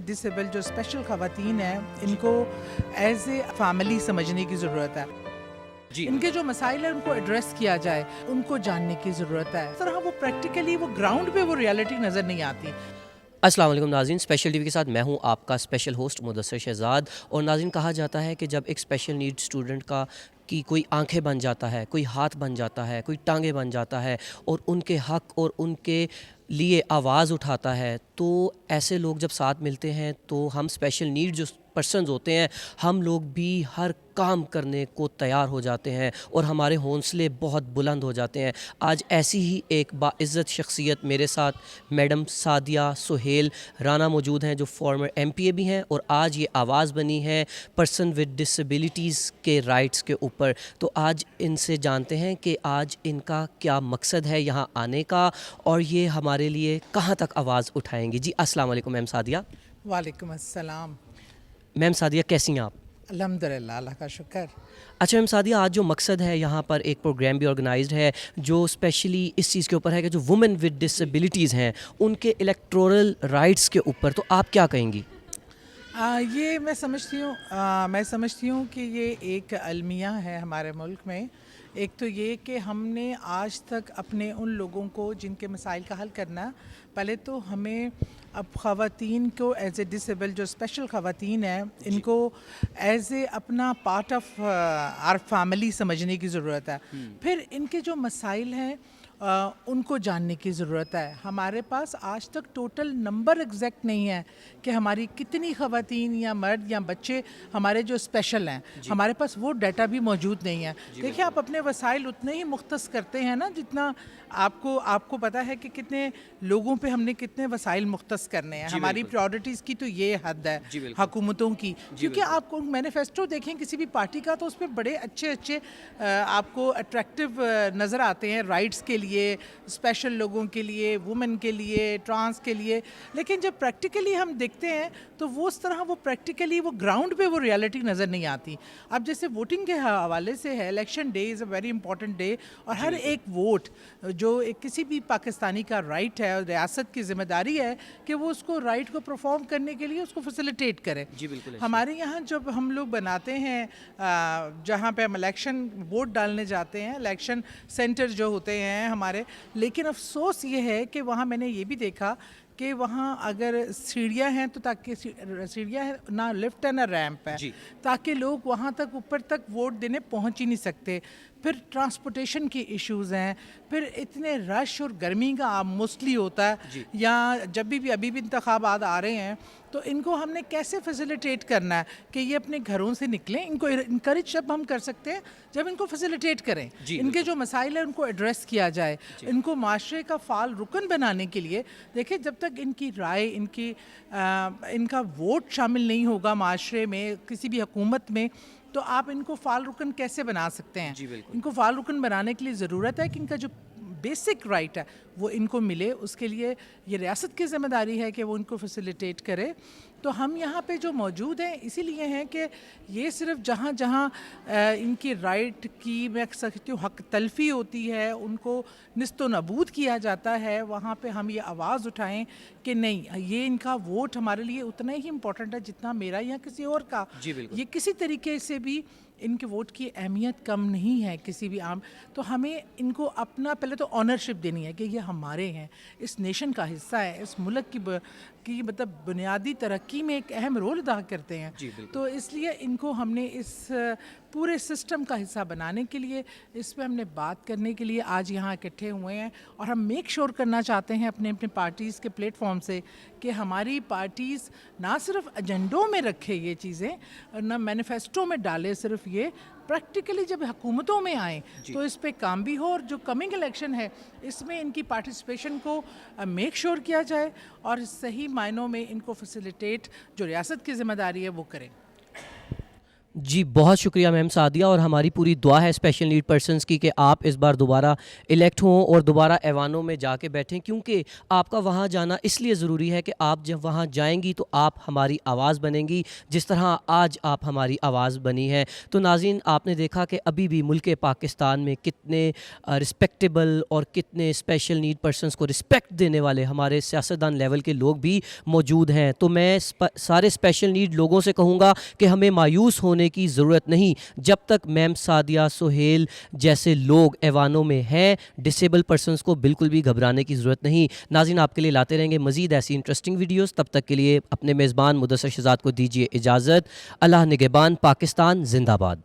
Disable جو special خواتین ہیں ان کو ایز اے فیملی سمجھنے کی ضرورت ہے. ان کے جو مسائل ہیں ان کو ایڈریس کیا جائے, ان کو جاننے کی ضرورت ہے. اس طرح وہ پریکٹیکلی وہ گراؤنڈ پہ وہ ریالٹی نظر نہیں آتی. السلام علیکم ناظرین، اسپیشل ٹی وی کے ساتھ میں ہوں آپ کا اسپیشل ہوسٹ مدثر شہزاد. اور ناظرین، کہا جاتا ہے کہ جب ایک اسپیشل نیڈ اسٹوڈنٹ کی کوئی آنکھیں بن جاتا ہے، کوئی ہاتھ بن جاتا ہے، کوئی ٹانگیں بن جاتا ہے اور ان کے حق اور ان کے لیے آواز اٹھاتا ہے، تو ایسے لوگ جب ساتھ ملتے ہیں تو ہم اسپیشل نیڈ جو پرسنز ہوتے ہیں ہم لوگ بھی ہر کام کرنے کو تیار ہو جاتے ہیں اور ہمارے حوصلے بہت بلند ہو جاتے ہیں. آج ایسی ہی ایک باعزت شخصیت میرے ساتھ میڈم سعدیہ سہیل رانا موجود ہیں، جو فارمر MPA بھی ہیں اور آج یہ آواز بنی ہے پرسن ود ڈسیبلٹیز کے رائٹس کے اوپر. تو آج ان سے جانتے ہیں کہ آج ان کا کیا مقصد ہے یہاں آنے کا اور یہ ہمارے لیے کہاں تک آواز اٹھائیں گی. جی السلام علیکم میم سعدیہ. وعلیکم السلام. میم سعدیہ کیسی ہیں آپ؟ الحمدللہ، اللہ کا شکر. اچھا میم سعدیہ، آج جو مقصد ہے یہاں پر ایک پروگرام بھی آرگنائزڈ ہے جو اسپیشلی اس چیز کے اوپر ہے کہ جو وومن ود ڈسیبلٹیز ہیں ان کے الیکٹورل رائٹس کے اوپر، تو آپ کیا کہیں گی؟ یہ میں سمجھتی ہوں کہ یہ ایک المیہ ہے ہمارے ملک میں. ایک تو یہ کہ ہم نے آج تک اپنے ان لوگوں کو جن کے مسائل کا حل کرنا، پہلے تو ہمیں اب خواتین کو ایز اے ڈسیبل جو اسپیشل خواتین ہیں ان کو ایز اے اپنا پارٹ آف آر فیملی سمجھنے کی ضرورت ہے. پھر ان کے جو مسائل ہیں ان کو جاننے کی ضرورت ہے. ہمارے پاس آج تک ٹوٹل نمبر ایگزیکٹ نہیں ہے کہ ہماری کتنی خواتین یا مرد یا بچے ہمارے جو اسپیشل ہیں. ہمارے پاس وہ ڈیٹا بھی موجود نہیں ہے. دیکھیں، آپ اپنے وسائل اتنے ہی مختص کرتے ہیں نا جتنا آپ کو پتہ ہے کہ کتنے لوگوں پہ ہم نے کتنے وسائل مختص کرنے ہیں. ہماری پریورٹیز کی تو یہ حد ہے حکومتوں کی. کیونکہ آپ کو مینیفیسٹو دیکھیں کسی بھی پارٹی کا تو اس پہ بڑے اچھے آپ کو اٹریکٹیو نظر آتے ہیں رائٹس کے لیے، اسپیشل لوگوں کے لیے، وومن کے لیے، ٹرانس کے لیے. لیکن جب پریکٹیکلی ہم دیکھتے ہیں تو وہ اس طرح وہ پریکٹیکلی وہ گراؤنڈ پہ وہ ریالٹی نظر نہیں آتی. اب جیسے ووٹنگ کے حوالے سے ہے، election day is a very important day, اور ہر ایک ووٹ جو ایک کسی بھی پاکستانی کا رائٹ ہے اور ریاست کی ذمہ داری ہے کہ وہ اس کو رائٹ کو پرفارم کرنے کے لیے اس کو فیسیلیٹیٹ کرے. ہمارے یہاں جب ہم لوگ بناتے ہیں جہاں پہ ہم الیکشن ووٹ ڈالنے جاتے ہیں، الیکشن سینٹر جو ہوتے ہیں ہمارے، لیکن افسوس یہ ہے کہ وہاں میں نے یہ بھی دیکھا کہ وہاں اگر سیڑھیاں ہیں تو تاکہ سیڑھیاں ہیں نہ لفٹ ہے نہ ریمپ ہے، تاکہ لوگ وہاں تک اوپر تک ووٹ دینے پہنچ ہی نہیں سکتے. پھر ٹرانسپورٹیشن کی ایشوز ہیں، پھر اتنے رش اور گرمی کا موسٹلی ہوتا ہے، یا جب بھی ابھی بھی انتخابات آ رہے ہیں تو ان کو ہم نے کیسے فیسیلیٹیٹ کرنا ہے کہ یہ اپنے گھروں سے نکلیں. ان کو انکریج جب ہم کر سکتے ہیں جب ان کو فیسیلیٹیٹ کریں، ان کے جو مسائل ہیں ان کو ایڈریس کیا جائے، ان کو معاشرے کا فعال رکن بنانے کے لیے. دیکھیں، جب تک ان کی رائے، ان کا ووٹ شامل نہیں ہوگا معاشرے میں، کسی بھی حکومت میں، تو آپ ان کو فعال رکن کیسے بنا سکتے ہیں؟ ان کو فعال رکن بنانے کے لیے ضرورت ہے کہ ان کا جو بیسک رائٹ ہے وہ ان کو ملے. اس کے لیے یہ ریاست کی ذمہ داری ہے کہ وہ ان کو فیسیلیٹیٹ کرے. تو ہم یہاں پہ جو موجود ہیں اسی لیے ہیں کہ یہ صرف جہاں جہاں ان کی رائٹ کی میں سکتی ہوں حق تلفی ہوتی ہے، ان کو نست و نابود کیا جاتا ہے، وہاں پہ ہم یہ آواز اٹھائیں کہ نہیں، یہ ان کا ووٹ ہمارے لیے اتنا ہی امپورٹنٹ ہے جتنا میرا یا کسی اور کا. یہ کسی طریقے سے بھی ان کے ووٹ کی اہمیت کم نہیں ہے کسی بھی عام. تو ہمیں ان کو اپنا پہلے تو آنرشپ دینی ہے کہ یہ ہمارے ہیں، اس نیشن کا حصہ ہے، اس ملک کی مطلب بنیادی ترقی میں ایک اہم رول ادا کرتے ہیں. تو اس لیے ان کو ہم نے اس پورے سسٹم کا حصہ بنانے کے لیے، اس پہ ہم نے بات کرنے کے لیے آج یہاں اکٹھے ہوئے ہیں. اور ہم میک شور کرنا چاہتے ہیں اپنے پارٹیز کے پلیٹ فارم سے کہ ہماری پارٹیز نہ صرف ایجنڈوں میں رکھے یہ چیزیں، نہ مینیفیسٹو میں ڈالے، صرف یہ پریکٹیکلی جب حکومتوں میں آئیں تو اس پہ کام بھی ہو، اور جو کمنگ الیکشن ہے اس میں ان کی پارٹیسپیشن کو میک شور کیا جائے اور صحیح معنوں میں ان کو فیسیلیٹیٹ جو ریاست کی ذمہ داری ہے وہ کریں. جی بہت شکریہ میم سعدیہ، اور ہماری پوری دعا ہے اسپیشل نیڈ پرسنس کی کہ آپ اس بار دوبارہ الیکٹ ہوں اور دوبارہ ایوانوں میں جا کے بیٹھیں، کیونکہ آپ کا وہاں جانا اس لیے ضروری ہے کہ آپ جب وہاں جائیں گی تو آپ ہماری آواز بنیں گی، جس طرح آج آپ ہماری آواز بنی ہے۔ تو ناظرین، آپ نے دیکھا کہ ابھی بھی ملک پاکستان میں کتنے رسپیکٹیبل اور کتنے اسپیشل نیڈ پرسنس کو رسپیکٹ دینے والے ہمارے سیاستدان لیول کے لوگ بھی موجود ہیں۔ تو میں سارے اسپیشل نیڈ لوگوں سے کہوں گا کہ ہمیں مایوس ہونے کی ضرورت نہیں، جب تک میم سعدیہ، سہیل جیسے لوگ ایوانوں میں ہیں، ڈسیبل پرسنس کو بالکل بھی گھبرانے کی ضرورت نہیں۔ ناظرین، آپ کے لیے لاتے رہیں گے مزید ایسی انٹرسٹنگ ویڈیوز، تب تک کے لیے اپنے میزبان مدثر شہزاد کو دیجیے اجازت۔ اللہ نگہبان، پاکستان زندہ باد۔